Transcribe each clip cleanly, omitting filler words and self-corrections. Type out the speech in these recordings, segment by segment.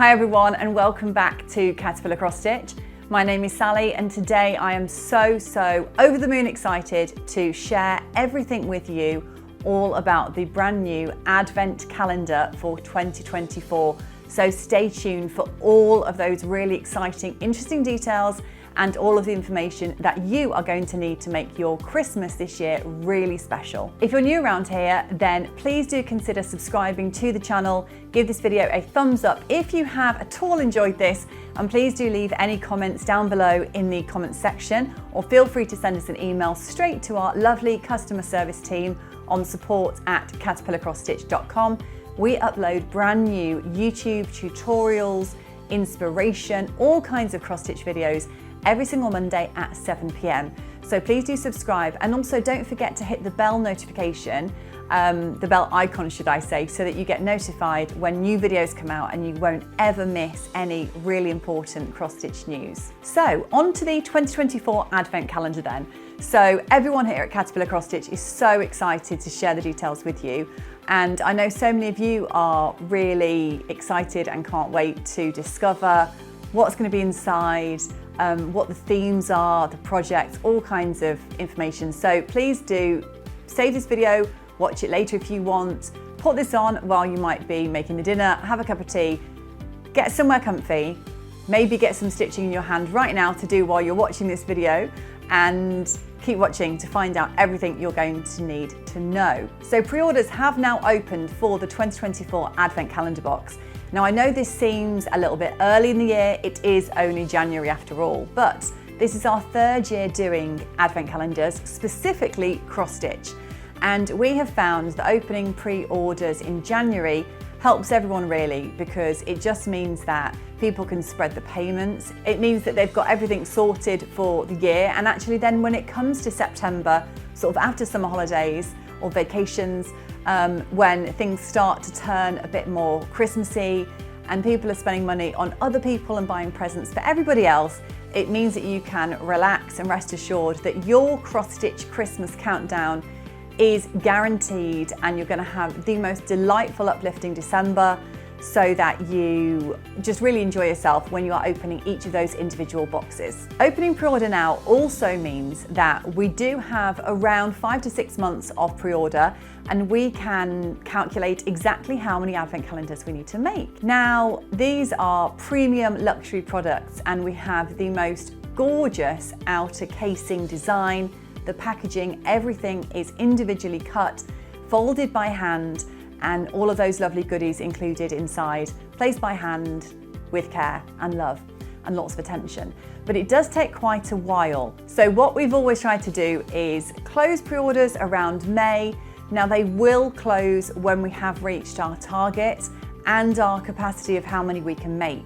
Hi everyone and welcome back to Caterpillar Cross Stitch. My name is Sally and today I am so over the moon excited to share everything with you all about the brand new Advent calendar for 2024. So stay tuned for all of those really exciting, interesting details and all of the information that you are going to need to make your Christmas this year really special. If you're new around here, then please do consider subscribing to the channel. Give this video a thumbs up if you have at all enjoyed this, and please do leave any comments down below in the comments section, or feel free to send us an email straight to our lovely customer service team on support@caterpillarcrossstitch.com. We upload brand new YouTube tutorials, inspiration, all kinds of cross stitch videos every single Monday at 7 p.m. So please do subscribe, and also don't forget to hit the bell notification, the bell icon should I say, so that you get notified when new videos come out and you won't ever miss any really important cross stitch news. So on to the 2024 Advent calendar then. So everyone here at Caterpillar Cross Stitch is so excited to share the details with you. And I know so many of you are really excited and can't wait to discover what's going to be inside, what the themes are, the projects, all kinds of information. So please do save this video, watch it later if you want, put this on while you might be making the dinner, have a cup of tea, get somewhere comfy, maybe get some stitching in your hand right now to do while you're watching this video, and keep watching to find out everything you're going to need to know. So pre-orders have now opened for the 2024 Advent calendar box. Now I know this seems a little bit early in the year, it is only January after all, but this is our third year doing Advent calendars, specifically cross stitch. And we have found that opening pre-orders in January helps everyone really, because it just means that people can spread the payments. It means that they've got everything sorted for the year, and actually then when it comes to September, sort of after summer holidays or vacations, when things start to turn a bit more Christmassy and people are spending money on other people and buying presents for everybody else, it means that you can relax and rest assured that your cross-stitch Christmas countdown is guaranteed, and you're going to have the most delightful, uplifting December, so that you just really enjoy yourself when you are opening each of those individual boxes. Opening pre-order now also means that we do have around 5 to 6 months of pre-order, and we can calculate exactly how many Advent calendars we need to make. Now, these are premium luxury products, and we have the most gorgeous outer casing design. The packaging, everything is individually cut, folded by hand, and all of those lovely goodies included inside, placed by hand with care and love and lots of attention. But it does take quite a while. So what we've always tried to do is close pre-orders around May. Now they will close when we have reached our target and our capacity of how many we can make.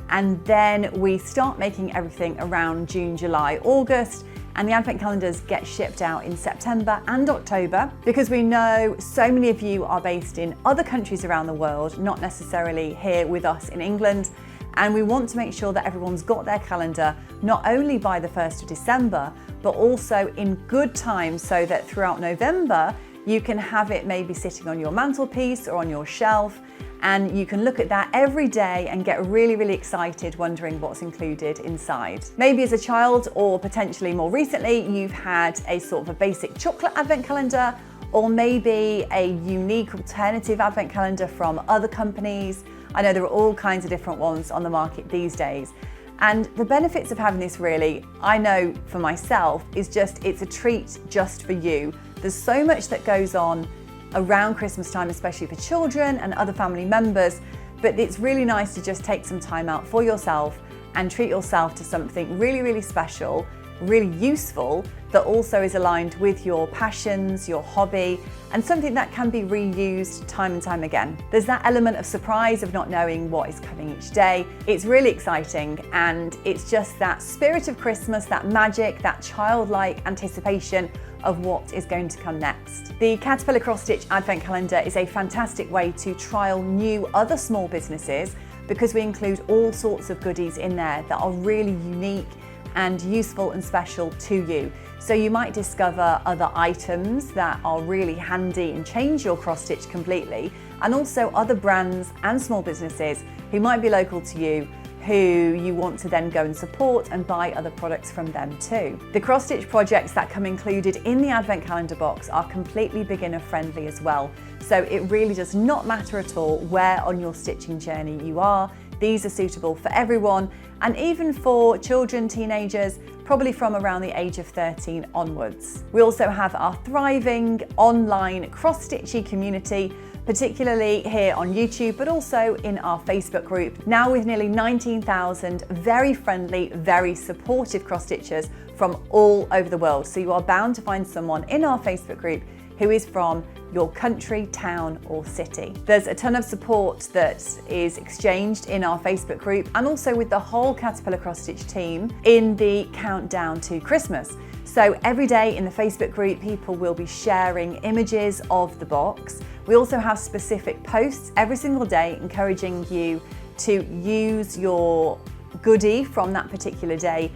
And then we start making everything around June, July, August, and the Advent calendars get shipped out in September and October, because we know so many of you are based in other countries around the world, not necessarily here with us in England, and we want to make sure that everyone's got their calendar not only by the 1st of December, but also in good time, so that throughout November you can have it maybe sitting on your mantelpiece or on your shelf, and you can look at that every day and get really excited wondering what's included inside. Maybe as a child, or potentially more recently, you've had a sort of a basic chocolate Advent calendar, or maybe a unique alternative Advent calendar from other companies. I know there are all kinds of different ones on the market these days. And the benefits of having this, really, I know for myself, is just it's a treat just for you. There's so much that goes on around Christmas time, especially for children and other family members, but it's really nice to just take some time out for yourself and treat yourself to something really special, really useful, that also is aligned with your passions, your hobby, and something that can be reused time and time again. There's that element of surprise of not knowing what is coming each day. It's really exciting, and it's just that spirit of Christmas, that magic, that childlike anticipation of what is going to come next. The Caterpillar Cross Stitch Advent Calendar is a fantastic way to trial new other small businesses, because we include all sorts of goodies in there that are really unique and useful and special to you. So you might discover other items that are really handy and change your cross stitch completely. and also other brands and small businesses who might be local to you, who you want to then go and support and buy other products from them too. The cross-stitch projects that come included in the Advent Calendar box are completely beginner friendly as well. So it really does not matter at all where on your stitching journey you are. These are suitable for everyone, and even for children, teenagers, probably from around the age of 13 onwards. We also have our thriving online cross-stitchy community, particularly here on YouTube, but also in our Facebook group, now with nearly 19,000 very friendly, very supportive cross-stitchers from all over the world. So you are bound to find someone in our Facebook group who is from your country, town or city. There's a ton of support that is exchanged in our Facebook group and also with the whole Caterpillar Cross Stitch team in the countdown to Christmas. So every day in the Facebook group, people will be sharing images of the box. We also have specific posts every single day encouraging you to use your goodie from that particular day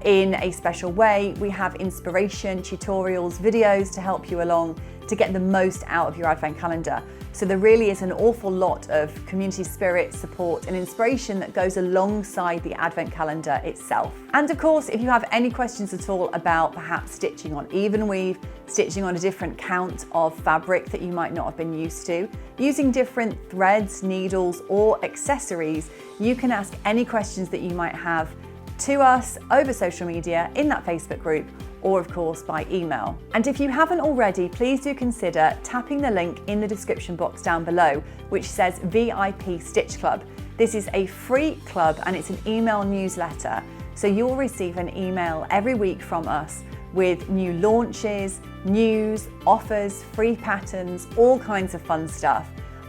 in a special way. We have inspiration, tutorials, videos to help you along to get the most out of your Advent calendar. So there really is an awful lot of community spirit, support and inspiration that goes alongside the Advent calendar itself. And of course, if you have any questions at all about perhaps stitching on even weave, stitching on a different count of fabric that you might not have been used to, using different threads, needles or accessories, you can ask any questions that you might have to us over social media in that Facebook group, or of course by email. And if you haven't already, please do consider tapping the link in the description box down below, which says VIP Stitch Club. This is a free club and it's an email newsletter. So you'll receive an email every week from us with new launches, news, offers, free patterns, all kinds of fun stuff.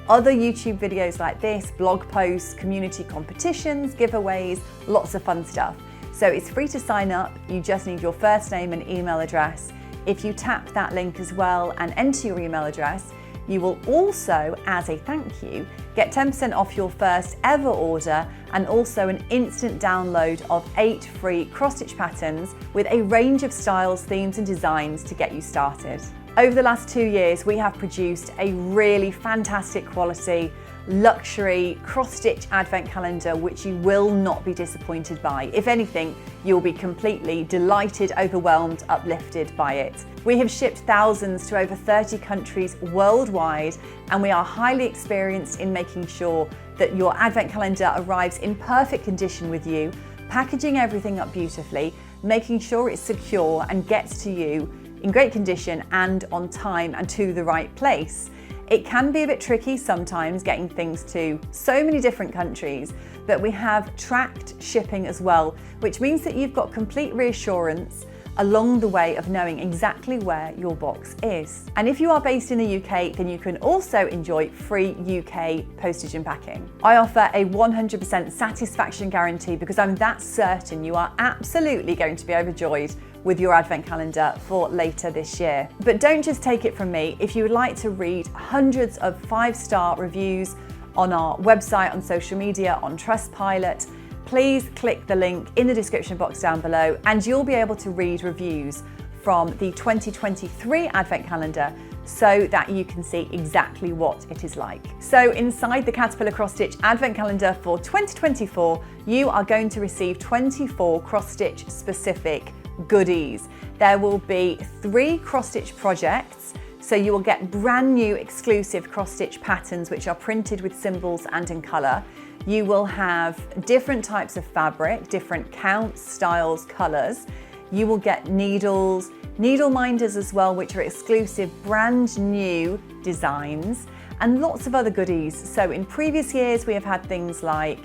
Other YouTube videos like this, blog posts, community competitions, giveaways, lots of fun stuff. So it's free to sign up. You just need your first name and email address. If you tap that link as well and enter your email address, you will also, as a thank you, get 10% off your first ever order and also an instant download of 8 free cross-stitch patterns with a range of styles, themes and designs to get you started. Over the last 2 years, we have produced a really fantastic quality, luxury cross-stitch Advent calendar, which you will not be disappointed by. If anything, you'll be completely delighted, overwhelmed, uplifted by it. We have shipped thousands to over 30 countries worldwide, and we are highly experienced in making sure that your Advent calendar arrives in perfect condition with you, packaging everything up beautifully, making sure it's secure and gets to you in great condition and on time and to the right place. It can be a bit tricky sometimes getting things to so many different countries, but we have tracked shipping as well, which means that you've got complete reassurance along the way of knowing exactly where your box is. And if you are based in the UK, then you can also enjoy free UK postage and packing. I offer a 100% satisfaction guarantee because I'm that certain you are absolutely going to be overjoyed with your Advent calendar for later this year. But don't just take it from me. If you would like to read hundreds of 5-star reviews on our website, on social media, on Trustpilot, please click the link in the description box down below and you'll be able to read reviews from the 2023 Advent calendar so that you can see exactly what it is like. So inside the Caterpillar Cross Stitch Advent calendar for 2024, you are going to receive 24 cross stitch specific goodies. There will be 3 cross stitch projects, so you will get brand new exclusive cross stitch patterns which are printed with symbols and in colour. You will have different types of fabric, different counts, styles, colours. You will get needles, needle minders as well, which are exclusive brand new designs, and lots of other goodies. So in previous years we have had things like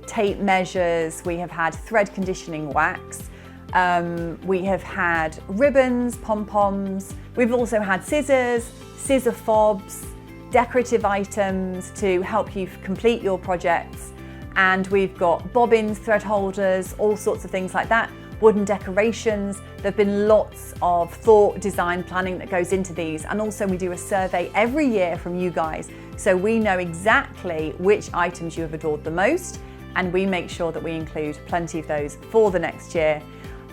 tape measures, we have had thread conditioning wax, we have had ribbons, pom-poms, we've also had scissors, scissor fobs, decorative items to help you complete your projects, and we've got bobbins, thread holders, all sorts of things like that, wooden decorations. There have been lots of thought, design, planning that goes into these, and also we do a survey every year from you guys, so we know exactly which items you have adored the most, and we make sure that we include plenty of those for the next year.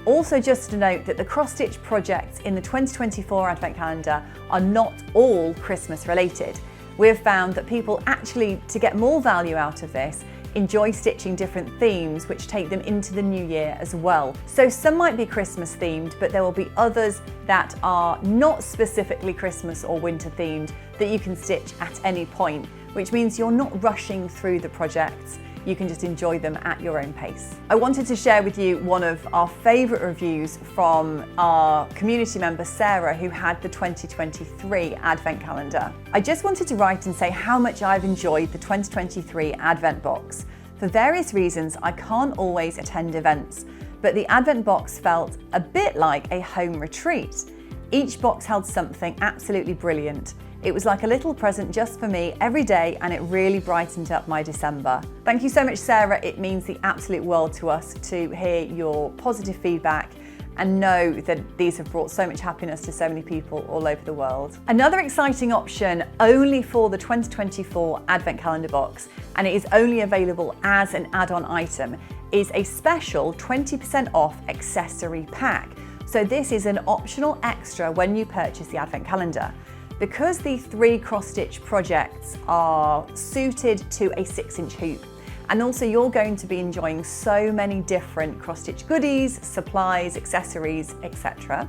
Also, just to note that the cross-stitch projects in the 2024 Advent calendar are not all Christmas related. we've found that people actually, to get more value out of this, enjoy stitching different themes which take them into the new year as well. So some might be Christmas themed, but there will be others that are not specifically Christmas or winter themed that you can stitch at any point, which means you're not rushing through the projects. You can just enjoy them at your own pace. I wanted to share with you one of our favourite reviews from our community member Sarah, who had the 2023 Advent calendar. I just wanted to write and say how much I've enjoyed the 2023 Advent box. For various reasons, I can't always attend events, but the Advent box felt a bit like a home retreat. Each box held something absolutely brilliant. It was like a little present just for me every day, and it really brightened up my December. Thank you so much, Sarah. It means the absolute world to us to hear your positive feedback and know that these have brought so much happiness to so many people all over the world. Another exciting option only for the 2024 Advent calendar box, and it is only available as an add-on item, is a special 20% off accessory pack. So this is an optional extra when you purchase the Advent calendar. Because the 3 cross-stitch projects are suited to a 6-inch hoop, and also you're going to be enjoying so many different cross-stitch goodies, supplies, accessories, etc.,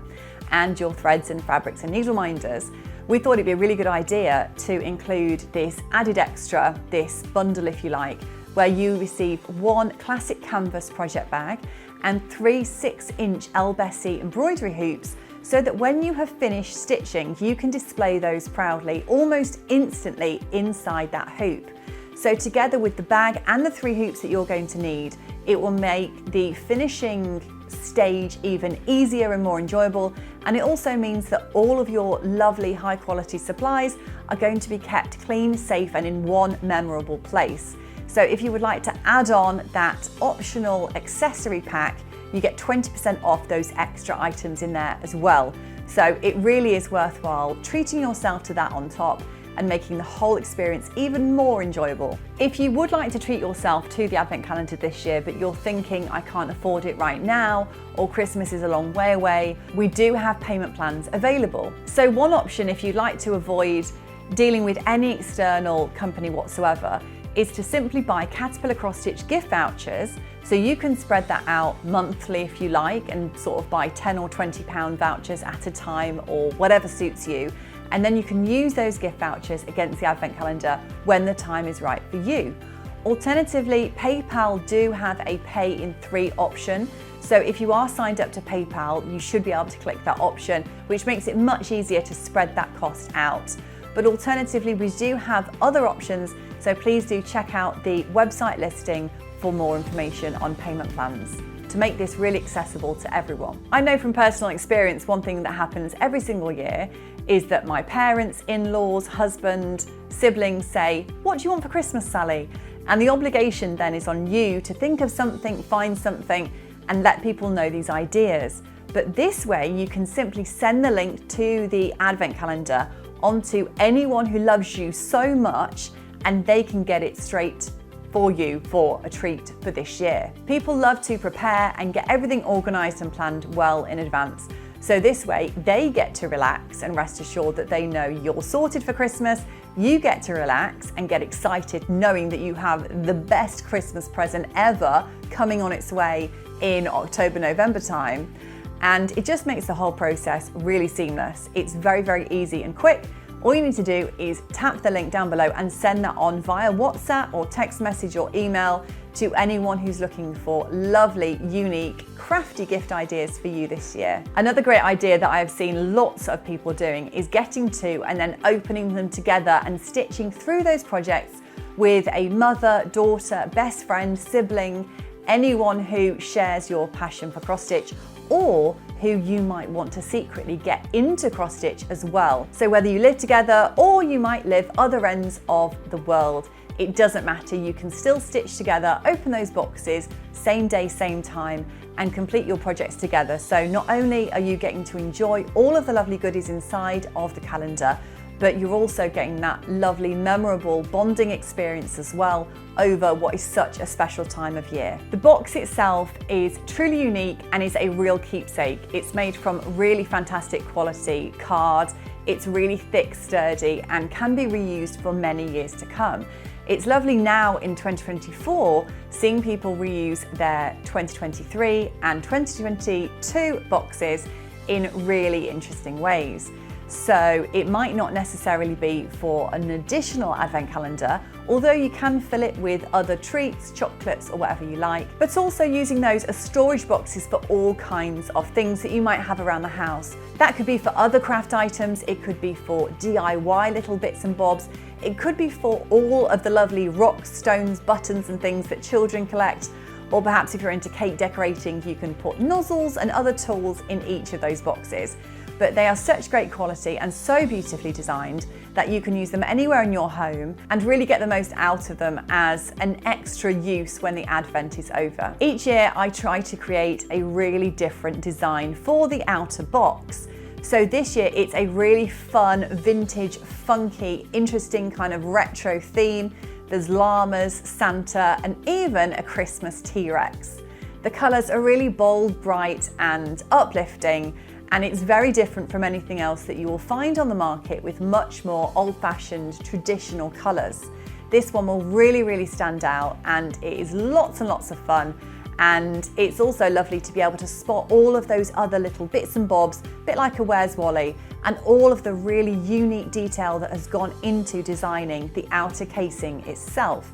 and your threads and fabrics and needle minders, we thought it'd be a really good idea to include this added extra, this bundle if you like, where you receive 1 classic canvas project bag and 3 6-inch El Bessie embroidery hoops, so that when you have finished stitching, you can display those proudly almost instantly inside that hoop. So together with the bag and the 3 hoops that you're going to need, it will make the finishing stage even easier and more enjoyable. And it also means that all of your lovely high quality supplies are going to be kept clean, safe, and in one memorable place. So if you would like to add on that optional accessory pack, you get 20% off those extra items in there as well. So it really is worthwhile treating yourself to that on top and making the whole experience even more enjoyable. If you would like to treat yourself to the Advent calendar this year, but you're thinking, I can't afford it right now, or Christmas is a long way away, we do have payment plans available. So one option, if you'd like to avoid dealing with any external company whatsoever, is to simply buy Caterpillar Cross Stitch gift vouchers. So you can spread that out monthly if you like, and sort of buy 10 or 20 pound vouchers at a time or whatever suits you. And then you can use those gift vouchers against the Advent calendar when the time is right for you. Alternatively, PayPal do have a pay in 3 option. So if you are signed up to PayPal, you should be able to click that option, which makes it much easier to spread that cost out. But alternatively, we do have other options, so please do check out the website listing for more information on payment plans to make this really accessible to everyone. I know from personal experience, one thing that happens every single year is that my parents, in-laws, husband, siblings say, "What do you want for Christmas, Sally?" And the obligation then is on you to think of something, find something, and let people know these ideas. But this way, you can simply send the link to the Advent calendar onto anyone who loves you so much, and they can get it straight for you for a treat for this year. People love to prepare and get everything organised and planned well in advance. So this way they get to relax and rest assured that they know you're sorted for Christmas. You get to relax and get excited knowing that you have the best Christmas present ever coming on its way in October, November time. And it just makes the whole process really seamless. It's very, very easy and quick. All you need to do is tap the link down below and send that on via WhatsApp or text message or email to anyone who's looking for lovely, unique, crafty gift ideas for you this year. Another great idea that I have seen lots of people doing is getting to and then opening them together and stitching through those projects with a mother, daughter, best friend, sibling, anyone who shares your passion for cross stitch, or who you might want to secretly get into cross stitch as well. So whether you live together or you might live other ends of the world, it doesn't matter. You can still stitch together, open those boxes, same day, same time, and complete your projects together. So not only are you getting to enjoy all of the lovely goodies inside of the calendar, but you're also getting that lovely, memorable bonding experience as well over what is such a special time of year. The box itself is truly unique and is a real keepsake. It's made from really fantastic quality card. It's really thick, sturdy, and can be reused for many years to come. It's lovely now in 2024 seeing people reuse their 2023 and 2022 boxes in really interesting ways. So it might not necessarily be for an additional advent calendar, although you can fill it with other treats, chocolates, or whatever you like, but also using those as storage boxes for all kinds of things that you might have around the house. That could be for other craft items, it could be for DIY little bits and bobs, it could be for all of the lovely rocks, stones, buttons and things that children collect, or perhaps if you're into cake decorating, you can put nozzles and other tools in each of those boxes. But they are such great quality and so beautifully designed that you can use them anywhere in your home and really get the most out of them as an extra use when the Advent is over. Each year I try to create a really different design for the outer box. So this year it's a really fun, vintage, funky, interesting kind of retro theme. There's llamas, Santa, and even a Christmas T-Rex. The colours are really bold, bright and uplifting, and it's very different from anything else that you will find on the market with much more old-fashioned, traditional colours. This one will really stand out, and it is lots and lots of fun. And it's also lovely to be able to spot all of those other little bits and bobs, a bit like a Where's Wally, and all of the really unique detail that has gone into designing the outer casing itself.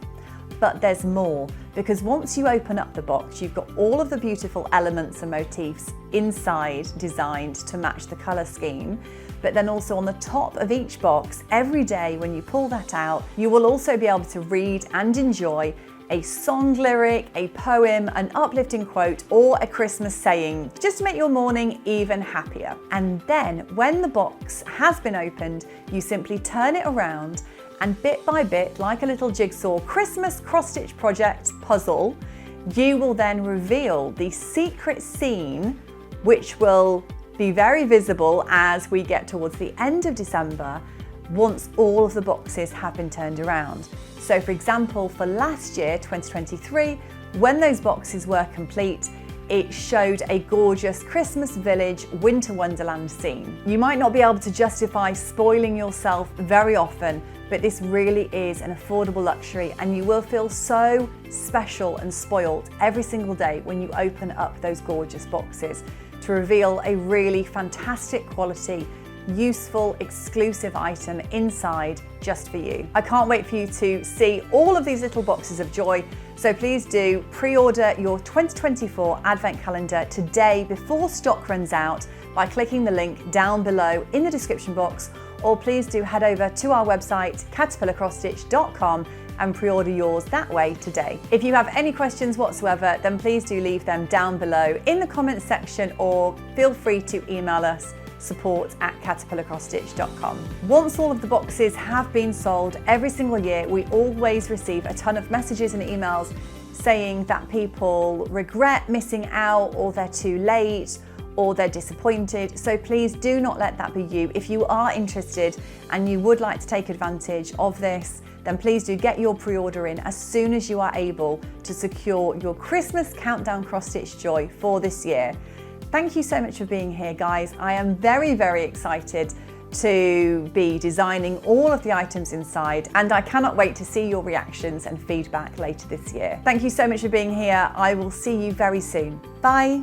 But there's more, because once you open up the box, you've got all of the beautiful elements and motifs inside designed to match the colour scheme. But then also on the top of each box, every day when you pull that out, you will also be able to read and enjoy a song lyric, a poem, an uplifting quote, or a Christmas saying, just to make your morning even happier. And then when the box has been opened, you simply turn it around and bit by bit, like a little jigsaw Christmas cross-stitch project puzzle, you will then reveal the secret scene, which will be very visible as we get towards the end of December, once all of the boxes have been turned around. So for example, for last year, 2023, when those boxes were complete, it showed a gorgeous Christmas village winter wonderland scene. You might not be able to justify spoiling yourself very often, but this really is an affordable luxury, and you will feel so special and spoiled every single day when you open up those gorgeous boxes to reveal a really fantastic quality, useful, exclusive item inside just for you. I can't wait for you to see all of these little boxes of joy. So please do pre-order your 2024 Advent calendar today before stock runs out by clicking the link down below in the description box, or please do head over to our website caterpillarcrossstitch.com and pre-order yours that way today. If you have any questions whatsoever, then please do leave them down below in the comments section, or feel free to email us support@caterpillarcrossstitch.com. Once all of the boxes have been sold, every single year we always receive a ton of messages and emails saying that people regret missing out, or they're too late, or they're disappointed. So please do not let that be you. If you are interested and you would like to take advantage of this, then please do get your pre-order in as soon as you are able to secure your Christmas countdown cross-stitch joy for this year. Thank you so much for being here, guys. I am very excited to be designing all of the items inside, and I cannot wait to see your reactions and feedback later this year. Thank you so much for being here. I will see you very soon. Bye.